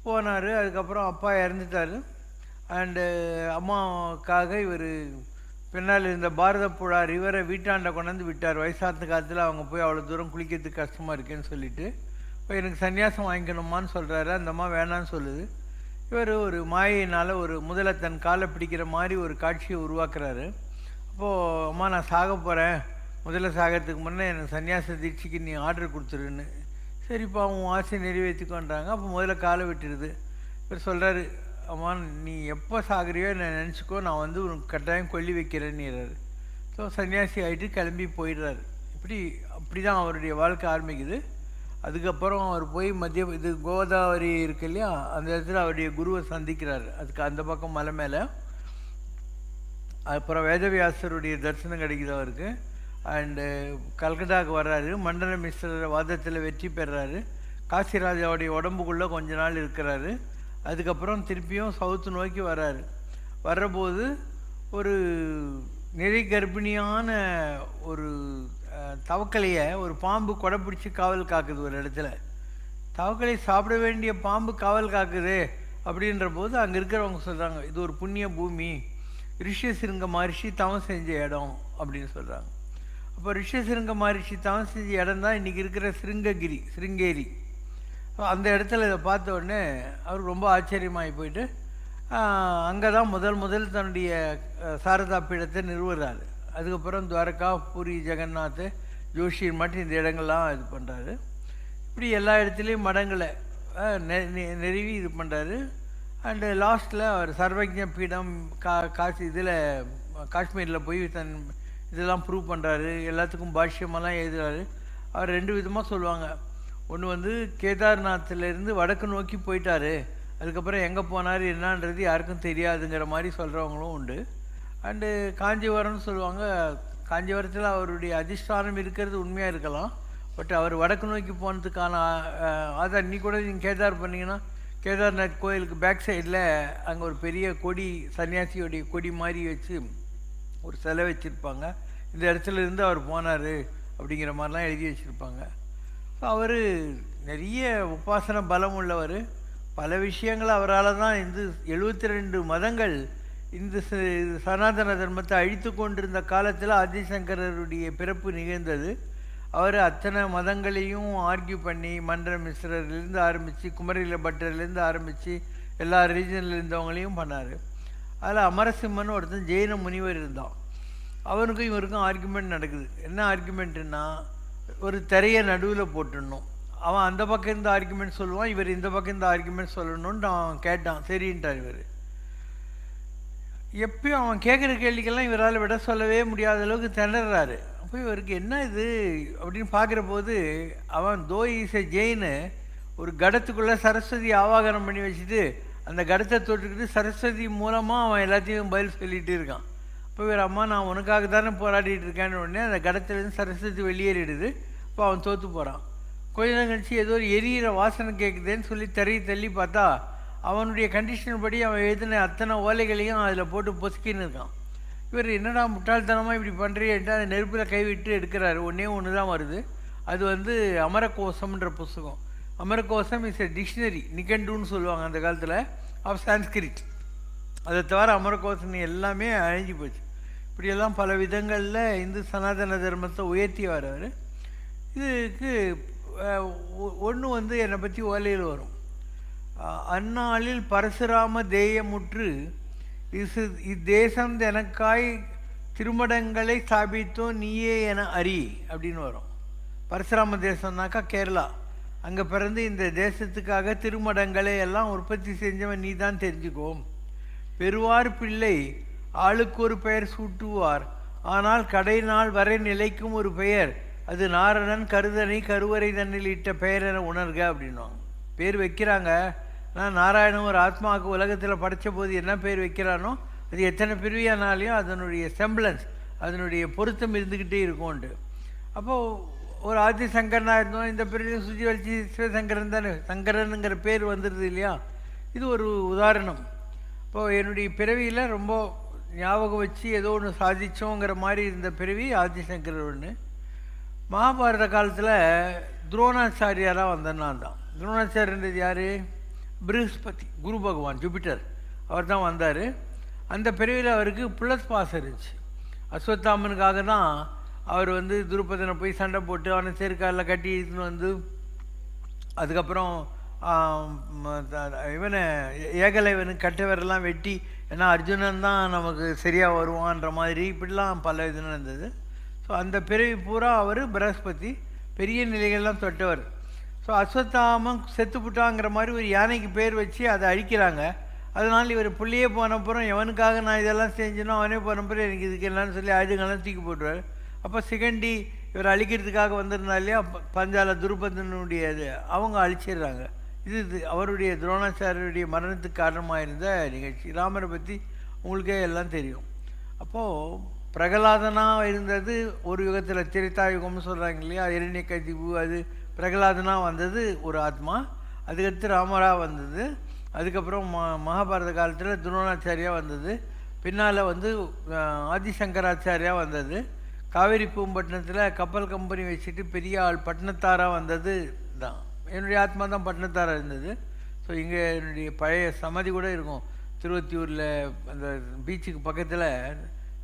[SPEAKER 1] போனார். அதுக்கப்புறம் அப்பா இறந்துட்டார். அண்டு அம்மாவுக்காக இவர் பின்னால் இருந்த பாரத புழா ரிவரை வீட்டாண்ட கொண்டாந்து விட்டார். வயசான காலத்தில் அவங்க போய் அவ்வளோ தூரம் குளிக்கிறதுக்கு கஷ்டமாக இருக்கேன்னு சொல்லிட்டு, இப்போ எனக்கு சன்னியாசம் வாங்கிக்கணுமான்னு சொல்கிறாரு. அந்த அம்மா வேணான்னு சொல்லுது. இவர் ஒரு மாயினால் ஒரு முதல்ல தன் காலை பிடிக்கிற மாதிரி ஒரு காட்சியை உருவாக்குறாரு. அப்போது அம்மா நான் சாக போகிறேன், முதல்ல சாகிறதுக்கு முன்னே எனக்கு சன்னியாச தீட்சிக்கு நீ ஆர்டர் கொடுத்துருன்னு. சரிப்பா உன் ஆசை நிறைவேற்றிக்கொண்டாங்க. அப்போ முதல்ல காலை விட்டுடுது. இவர் சொல்கிறாரு, அம்மா நீ எப்போ சாகுறியோ என்ன நினச்சிக்கோ, நான் வந்து உனக்கு கட்டாயம் கொல்லி வைக்கிறேன்னுறாரு. ஸோ சன்னியாசி ஆகிட்டு கிளம்பி போயிடுறாரு. அப்படி தான் அவருடைய வாழ்க்கை ஆரம்பிக்குது. அதுக்கப்புறம் அவர் போய் இது கோதாவரி இருக்கு இல்லையா, அந்த இடத்துல அவருடைய குருவை சந்திக்கிறார். அதுக்கு அந்த பக்கம் மலை மேலே. அப்புறம் வேதவியாசருடைய தரிசனம் கிடைக்குது அவருக்கு. அண்டு கல்கட்டாவுக்கு வர்றாரு. மண்டல மிஸ்ரர் வாதத்தில் வெற்றி பெறாரு. காசிராஜாவுடைய உடம்புக்குள்ளே கொஞ்ச நாள் இருக்கிறாரு. அதுக்கப்புறம் திருப்பியும் சவுத்து நோக்கி வர்றாரு. வர்றபோது ஒரு நிறை கர்ப்பிணியான ஒரு தவக்கலையை ஒரு பாம்பு கொடை பிடிச்சி காவல் காக்குது ஒரு இடத்துல. தவக்கலை சாப்பிட வேண்டிய பாம்பு காவல் காக்குது அப்படின்ற போது அங்கே இருக்கிறவங்க சொல்கிறாங்க, இது ஒரு புண்ணிய பூமி, ரிஷிசிருங்க மகரிஷி தவம் செஞ்ச இடம் அப்படின்னு சொல்கிறாங்க. அப்போ ரிஷிசிருங்க மகரிஷி தவம் செஞ்ச இடம் தான் இன்றைக்கி இருக்கிற சிருங்கேரி. அந்த இடத்துல இதை பார்த்த உடனே அவர் ரொம்ப ஆச்சரியமாகி போயிட்டு அங்கே தான் முதல் தன்னுடைய சாரதா பீடத்தை நிறுவுறாரு. அதுக்கப்புறம் துவாரகா, பூரி, ஜெகநாத், ஜோஷியர் மட்டும் இந்த இடங்கள்லாம் இது பண்ணுறாரு. இப்படி எல்லா இடத்துலையும் மடங்களை நிறுவி இது பண்ணுறாரு. அண்டு லாஸ்ட்டில் அவர் சர்வஜ பீடம் காஷ்மீரில் போய் இதெல்லாம் ப்ரூவ் பண்ணுறாரு. எல்லாத்துக்கும் பாஷ்யமெல்லாம் எழுதுறாரு. அவர் 2 விதமாக சொல்லுவாங்க. ஒன்று வந்து கேதார்நாத்திலேருந்து வடக்கு நோக்கி போயிட்டார், அதுக்கப்புறம் எங்கே போனார் என்னான்றது யாருக்கும் தெரியாதுங்கிற மாதிரி சொல்கிறவங்களும் உண்டு. அண்டு காஞ்சிபுரம்னு சொல்லுவாங்க. காஞ்சிபுரத்தில் அவருடைய அதிஷ்டானம் இருக்கிறது உண்மையாக இருக்கலாம். பட் அவர் வடக்கு நோக்கி போனதுக்கான ஆதார் நீ கூட நீங்கள் கேதார் பண்ணிங்கன்னா கேதார்நாத் கோயிலுக்கு பேக் சைடில் அங்கே ஒரு பெரிய கொடி, சன்னியாசியோடைய கொடி மாதிரி வச்சு ஒரு சிலை வச்சுருப்பாங்க. இந்த இடத்துல இருந்து அவர் போனார் அப்படிங்கிற மாதிரிலாம் எழுதி வச்சுருப்பாங்க. அவர் நிறைய உபாசன பலம் உள்ளவர். பல விஷயங்கள் அவரால் தான் இந்த 72 மதங்கள் இந்த சனாதன தர்மத்தை அழித்து கொண்டிருந்த காலத்தில் ஆதிசங்கரருடைய பிறப்பு நிகழ்ந்தது. அவர் அத்தனை மதங்களையும் ஆர்கியூ பண்ணி மன்ற மிஸ்ரர்லேருந்து ஆரம்பித்து குமரில பட்டர்லேருந்து ஆரம்பித்து எல்லா ரீஜனில் இருந்தவங்களையும் பண்ணார். அதில் அமரசிம்மன் ஒருத்தன் ஜெயின முனிவர் இருந்தான். அவனுக்கும் இவருக்கும் ஆர்குமெண்ட் நடக்குது. என்ன ஆர்குமெண்ட்டுன்னா, ஒரு திரையை நடுவில் போட்டுடணும். அவன் அந்த பக்கம் இருந்த ஆர்குமெண்ட் சொல்லுவான், இவர் இந்த பக்கம் இந்த ஆர்குமெண்ட் சொல்லணும்னு அவன் கேட்டான். சரின்ட்டார் இவர். எப்பயும் அவன் கேட்குற கேள்விக்கெல்லாம் இவரால் விட சொல்லவே முடியாத அளவுக்கு திணறாரு. அப்போ இவருக்கு என்ன இது அப்படின்னு பார்க்குற போது அவன் தோயிச ஜெயின்னு ஒரு கடத்துக்குள்ளே சரஸ்வதி ஆவாகனம் பண்ணி வச்சுட்டு அந்த கடத்தை தொட்டுக்கிட்டு சரஸ்வதி மூலமாக அவன் எல்லாத்தையும் பதில் சொல்லிகிட்டு இருக்கான். இப்போ இவர் அம்மா நான் உனக்காக தானே போராடிட்டு இருக்கேன்னு உடனே அந்த கடத்துலேருந்து சரஸ்வதி வெளியேறிடுது. இப்போ அவன் தோற்று போகிறான். கொஞ்ச நேரம் கழிச்சு ஏதோ ஒரு எரியிற வாசனை கேட்குதுன்னு சொல்லி தள்ளி பார்த்தா அவனுடைய கண்டிஷன் படி அவன் எழுதின அத்தனை ஓலைகளையும் அதில் போட்டு பொசுக்கின்னு இருக்கான். இவர் என்னடா முட்டாள்தனமாக இப்படி பண்ணுறியன்ட்டு அந்த நெருப்பில் கைவிட்டு எடுக்கிறாரு. ஒன்று தான் வருது. அது வந்து அமரகோசம்ன்ற புஸ்தகம். அமரகோசம் இஸ் எ டிக்ஷனரி, நிகண்டுன்னு சொல்லுவாங்க அந்த காலத்தில், ஆஃப் சான்ஸ்கிரிட். அதை தவிர அமரகோசம் எல்லாமே அழிஞ்சு போச்சு. இப்படியெல்லாம் பல விதங்களில் இந்து சனாதன தர்மத்தை உயர்த்தி வர்றார். இதுக்கு ஒன்று வந்து என்னை பற்றி ஓலையில் வரும். அந்நாளில் பரசுராம தேயமுற்று இத்தேசம் எனக்காய் திருமடங்களை ஸ்தாபித்தோ நீயே என அறி அப்படின்னு வரும். பரசுராம தேசம்னாக்கா கேரளா. அங்கே பிறந்து இந்த தேசத்துக்காக திருமடங்களை எல்லாம் உற்பத்தி செஞ்சவன் நீ தான் தெரிஞ்சுக்கோ. பெறுவார் பிள்ளை ஆளுக்கு ஒரு பெயர் சூட்டுவார், ஆனால் கடை நாள் வரை நிலைக்கும் ஒரு பெயர், அது நாரணன் கருதனை கருவறை தன்னில் இட்ட பெயர் என உணர்க அப்படின்வாங்க. பேர் வைக்கிறாங்க. நான் நாராயணன் ஒரு ஆத்மாவுக்கு உலகத்தில் படைத்த போது என்ன பேர் வைக்கிறானோ அது எத்தனை பிரிவியானாலையும் அதனுடைய செம்பிளன்ஸ், அதனுடைய பொருத்தம் இருந்துக்கிட்டே இருக்கும்ண்டு. அப்போது ஒரு ஆதி சங்கரனாக இருந்தோம், இந்த பிரிவியும் சுஜி வலிச்சு சிவசங்கரன் தானே, சங்கரனுங்கிற பேர் வந்துடுது இல்லையா. இது ஒரு உதாரணம். இப்போது என்னுடைய பிறவியில் ரொம்ப ஞாபகம் வச்சு ஏதோ ஒன்று சாதிச்சோங்கிற மாதிரி இருந்த பிறவி ஆதிசங்கரர் ஒன்று. மகாபாரத காலத்தில் துரோணாச்சாரியாராக வந்தேன்னா தான். துரோணாச்சாரியன்றது யார்? ப்ரஹஸ்பதி, குரு பகவான், ஜூபிட்டர், அவர் தான் வந்தார். அந்த பிரிவில் அவருக்கு ப்ளஸ் பாஸ் இருந்துச்சு. அஸ்வத்தாமனுக்காக தான் அவர் வந்து துருபதனை போய் சண்டை போட்டு அவனை சேர்க்காலில் கட்டி இழுத்துன்னு வந்து அதுக்கப்புறம் இவனை ஏகலைவனுக்கு கட்டவரெல்லாம் வெட்டி, ஏன்னா அர்ஜுனன் தான் நமக்கு சரியாக வருவான்ற மாதிரி இப்படிலாம் பல இது நடந்தது. ஸோ அந்த பிறவி பூரா அவர் ப்ரஹஸ்பதி பெரிய நிலைகள்லாம் தொட்டவர். ஸோ அஸ்வத்தாமன் செத்துப்புட்டாங்கிற மாதிரி ஒரு யானைக்கு பேர் வச்சு அதை அழிக்கிறாங்க. அதனால் இவர் புள்ளியே போனப்புறம் எவனுக்காக நான் இதெல்லாம் செஞ்சேனோ அவனே போனப்புறம் எனக்கு இதுக்கு என்னன்னு சொல்லி ஆயுதங்கள்லாம் தூக்கி போட்டுருவார். அப்போ சிகண்டி இவர் அழிக்கிறதுக்காக வந்திருந்தா இல்லையா, பஞ்சால துருபதனுடைய அவங்க அழிச்சிடுறாங்க. இது அவருடைய துரோணாச்சாரியருடைய மரணத்துக்கு காரணமாக இருந்த நிகழ்ச்சி. ராமரை பற்றி உங்களுக்கே எல்லாம் தெரியும். அப்போது பிரகலாதனாக இருந்தது ஒரு யுகத்தில், திரேதாயுகம்னு சொல்கிறாங்க இல்லையா, இரண்யகசிபு, அது பிரகலாதனாக வந்தது ஒரு ஆத்மா. அதுக்கடுத்து ராமராக வந்தது. அதுக்கப்புறம் மகாபாரத காலத்தில் துரோணாச்சாரியாக வந்தது. பின்னால் வந்து ஆதிசங்கராச்சாரியாக வந்தது. காவேரி பூம்பட்டினத்தில் கப்பல் கம்பெனி வச்சுட்டு பெரிய ஆள் பட்டினத்தாராக வந்தது தான். என்னுடைய ஆத்மா தான் பட்டினத்தாராக இருந்தது. ஸோ இங்கே என்னுடைய பழைய சமாதி கூட இருக்கும் திருவத்தியூரில், அந்த பீச்சுக்கு பக்கத்தில்.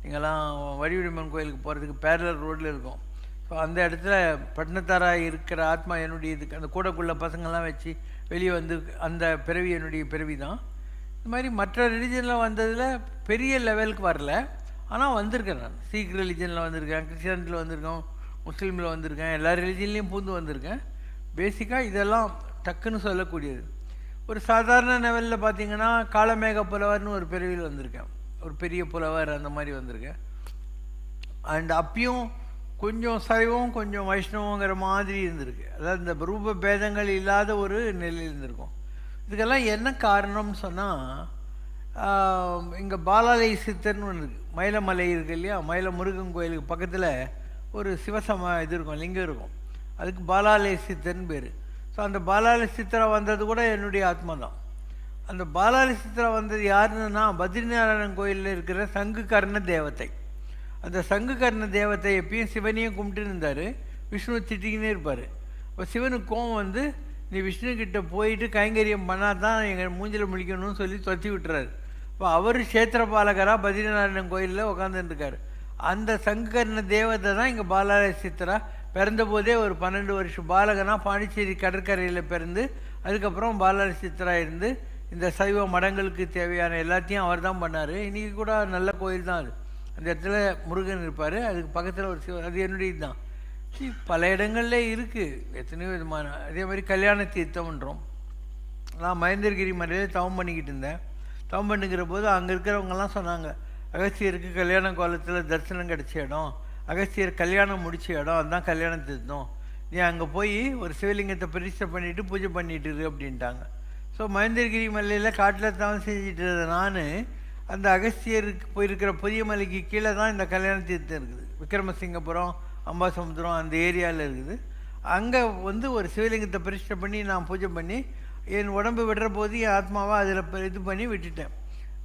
[SPEAKER 1] நீங்கள்லாம் வடிவடிமன் கோயிலுக்கு போகிறதுக்கு பேரலர் ரோட்டில் இருக்கும். ஸோ அந்த இடத்துல பட்டினத்தாராக இருக்கிற ஆத்மா என்னுடைய இதுக்கு அந்த கூடக்குள்ள பசங்கள்லாம் வச்சு வெளியே வந்து அந்த பிறவி என்னுடைய பிறவி தான். இந்த மாதிரி மற்ற ரிலிஜனில் வந்ததில் பெரிய லெவலுக்கு வரல, ஆனால் வந்திருக்கேன். நான் சீக் ரிலிஜனில் வந்திருக்கேன், கிறிஸ்டியனில் வந்திருக்கேன், முஸ்லீமில் வந்திருக்கேன், எல்லா ரிலிஜன்லேயும் பூந்து வந்திருக்கேன். பேசிக்காக இதெல்லாம் டக்குன்னு சொல்லக்கூடியது. ஒரு சாதாரண லெவலில் பார்த்திங்கன்னா காலமேக புலவர்னு ஒரு பிறவியில் வந்திருக்கேன், ஒரு பெரிய புலவர் அந்த மாதிரி வந்திருக்கேன். அண்ட் அப்பயும் கொஞ்சம் சைவம் கொஞ்சம் வைஷ்ணவங்கிற மாதிரி இருந்திருக்கு. அதாவது இந்த ரூப பேதங்கள் இல்லாத ஒரு நிலையில் இருந்திருக்கும். இதுக்கெல்லாம் என்ன காரணம்னு சொன்னால், இங்கே பாலாலை சித்தர்னு ஒன்று இருக்குது, மயிலமலை இருக்குது இல்லையா, மயில முருகன் கோயிலுக்கு பக்கத்தில் ஒரு இது இருக்கும், லிங்கம் இருக்கும். அதுக்கு பாலாலை சித்தர்னு பேர். ஸோ அந்த பாலாலை சித்தரை வந்தது கூட என்னுடைய ஆத்மா தான். அந்த பாலாலை சித்தரை வந்தது யாருன்னா, பத்ரிநாராயணன் கோயிலில் இருக்கிற சங்குகர்ண தேவதை. அந்த சங்குகர்ண தேவத்தை எப்பயும் சிவனையும் கும்பிட்டு இருந்தார், விஷ்ணு திட்டிக்கினே இருப்பார். இப்போ சிவனுக்கு கோவம் வந்து, நீ விஷ்ணுக்கிட்ட போயிட்டு கைங்கரியம் பண்ணால் தான் எங்கள் மூஞ்சில் முடிக்கணும்னு சொல்லி தொத்தி விட்டுறாரு. இப்போ அவர் கஷேத்திரபாலகராக பத்ரிநாராயணன் கோயிலில் உட்காந்துருக்கார். அந்த சங்குகர்ண தேவதை தான் இங்கே பாலாலை சித்தரா பிறந்தபோதே ஒரு 12 வருஷம் பாலகனாக பாண்டிச்சேரி கடற்கரையில் பிறந்து அதுக்கப்புறம் பாலாலை சித்தரா இருந்து இந்த சைவ மடங்களுக்கு தேவையான எல்லாத்தையும் அவர் தான் பண்ணார். இன்றைக்கி கூட நல்ல கோயில் தான் அது. அந்த இடத்துல முருகன் இருப்பார், அதுக்கு பக்கத்தில் ஒரு சிவன், அது என்னுடைய தான். பல இடங்கள்ல இருக்குது எத்தனையோ விதமான. அதே மாதிரி கல்யாண தீர்த்தம்ன்றோம். நான் மகேந்திரகிரி மலையில் தவம் பண்ணிக்கிட்டு இருந்தேன். தவம் பண்ணிக்கிற போது அங்கே இருக்கிறவங்கெல்லாம் சொன்னாங்க, அகஸ்தியருக்கு கல்யாண காலத்தில் தரிசனம் கிடச்ச இடம், அகஸ்தியர் கல்யாணம் முடிச்ச இடம், அதுதான் கல்யாண தீர்த்தம். நீ அங்கே போய் ஒரு சிவலிங்கத்தை பிரதிஷ்டை பண்ணிவிட்டு பூஜை பண்ணிட்டு இரு அப்படின்ட்டாங்க. ஸோ மகேந்திரகிரி மலையில் காட்டில் தவம் செஞ்சுட்டு இருந்த நான் அந்த அகஸ்தியருக்கு போயிருக்கிற புதிய மலைக்கு கீழே தான் இந்த கல்யாண தீர்த்தம் இருக்குது. விக்ரமசிங்கபுரம், அம்பாசமுத்திரம் அந்த ஏரியாவில் இருக்குது. அங்கே வந்து ஒரு சிவலிங்கத்தை பிரதிஷ்டை பண்ணி நான் பூஜை பண்ணி என் உடம்பு விடுற போது என் ஆத்மாவை அதில் இது பண்ணி விட்டுட்டேன்.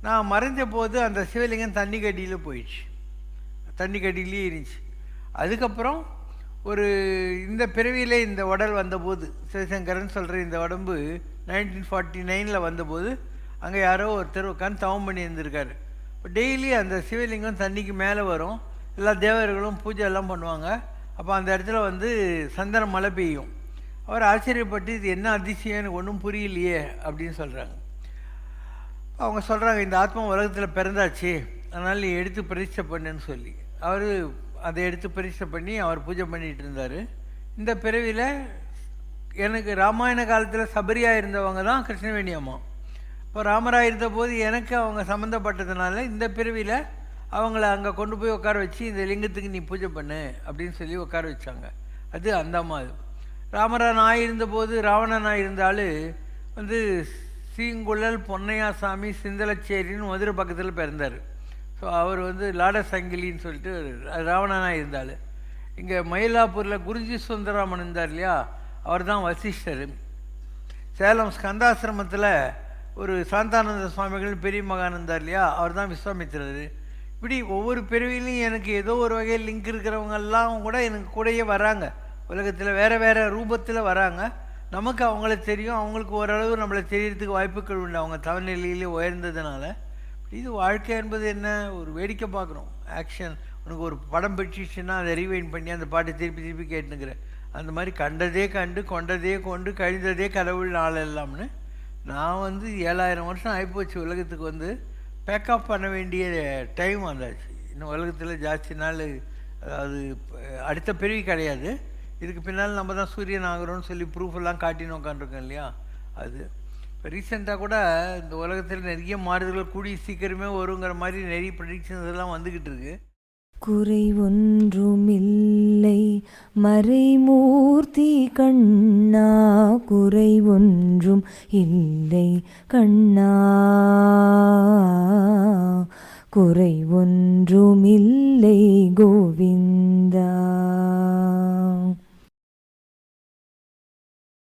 [SPEAKER 1] நான் மறைஞ்ச போது அந்த சிவலிங்கம் தண்ணி கடியில் போயிடுச்சு, தண்ணி கடியிலே இருந்துச்சு. அதுக்கப்புறம் ஒரு இந்த பிறவியில் இந்த உடல் வந்தபோது, சிவசங்கரன் சொல்கிற இந்த உடம்பு 1949 வந்தபோது அங்கே யாரோ ஒருத்தர் உட்காந்து தவம் பண்ணி இருந்திருக்காரு. இப்போ டெய்லி அந்த சிவலிங்கம் தண்ணிக்கு மேலே வரும், எல்லா தேவர்களும் பூஜை எல்லாம் பண்ணுவாங்க. அப்போ அந்த இடத்துல வந்து சந்தன மழை பெய்யும். அவர் ஆச்சரியப்பட்டு இது என்ன அதிசயம், எனக்கு ஒன்றும் புரியலையே அப்படின்னு சொல்கிறாங்க. அவங்க சொல்கிறாங்க, இந்த ஆத்மா உலகத்தில் பிறந்தாச்சு, அதனால் நீ எடுத்து பிரதிஷ்டை பண்ணுன்னு சொல்லி அவர் அதை எடுத்து பிரதிஷ்டை பண்ணி அவர் பூஜை பண்ணிகிட்டு இருந்தார். இந்த பிறவியில் எனக்கு ராமாயண காலத்தில் சபரியாக இருந்தவங்க தான் கிருஷ்ணவேணி அம்மா. இப்போ ராமராக இருந்தபோது எனக்கு அவங்க சம்மந்தப்பட்டதுனால இந்த பிறவியில் அவங்கள அங்கே கொண்டு போய் உட்கார வச்சு இந்த லிங்கத்துக்கு நீ பூஜை பண்ணு அப்படின்னு சொல்லி உட்கார வச்சாங்க. அது அந்த அம்மா. அது ராமரான் ஆயிருந்தபோது ராவணன் ஆயிருந்தாலும் வந்து சீங்குழல் பொன்னையாசாமி சிந்தலச்சேரின்னு மதுரை பக்கத்தில் பிறந்தார். ஸோ அவர் வந்து லாட சங்கிலின்னு சொல்லிட்டு ராவணனாக இருந்தாள். இங்கே மயிலாப்பூரில் குருஜி சுந்தராமன் இருந்தார் இல்லையா, அவர் தான் வசிஷ்டர். சேலம் ஸ்கந்தாசிரமத்தில் ஒரு சாந்தானந்த சுவாமிகள் பெரிய மகான் இருந்தார் இல்லையா, அவர் தான் விஸ்வாமித்திரர். இப்படி ஒவ்வொரு பிறவிலையும் எனக்கு ஏதோ ஒரு வகையில் லிங்க் இருக்கிறவங்கெல்லாம் கூட எனக்கு கூடயே வராங்க, உலகத்தில் வேறு வேறு ரூபத்தில் வராங்க. நமக்கு அவங்கள தெரியும், அவங்களுக்கு ஓரளவு நம்மளை தெரியறதுக்கு வாய்ப்புகள் உண்டு, அவங்க தவநிலையிலே உயர்ந்ததுனால. இது வாழ்க்கை என்பது என்ன, ஒரு வேடிக்கை பார்க்குறோம், ஆக்ஷன். உனக்கு ஒரு படம் பிடிச்சிச்சுன்னா அதை ரீவைண்ட் பண்ணி அந்த பாட்டை திருப்பி திருப்பி கேட்டுனுக்கிறேன். அந்த மாதிரி கண்டதே கண்டு கொண்டதே கொண்டு கழிந்ததே கடவுள் நாள் எல்லாம்னு. நான் 7000 வருஷம் ஆகிப்போச்சு உலகத்துக்கு பேக்கப் பண்ண வேண்டிய டைம் வந்தாச்சு. இன்னும் உலகத்தில் ஜாஸ்தி நாள், அதாவது அடுத்த பிறவி கிடையாது. இதுக்கு பின்னால் நம்ம தான் சூரியன் ஆகிறோம்னு சொல்லி ப்ரூஃப் எல்லாம் காட்டின்னு உட்காந்துருக்கோம் இல்லையா. அது இப்போ ரீசெண்டாக கூட இந்த உலகத்தில் நிறைய மாறுதல்கள் கூடி சீக்கிரமே வருங்கிற மாதிரி நிறைய ப்ரெடிக்ஷன்ஸ் எல்லாம் வந்துக்கிட்டு இருக்கு.
[SPEAKER 2] குறை ஒன்றுமில்லை மறைமூர்த்தி கண்ணா, குறை ஒன்றும் இல்லை கண்ணா, குறை ஒன்றுமில்லை கோவிந்தா.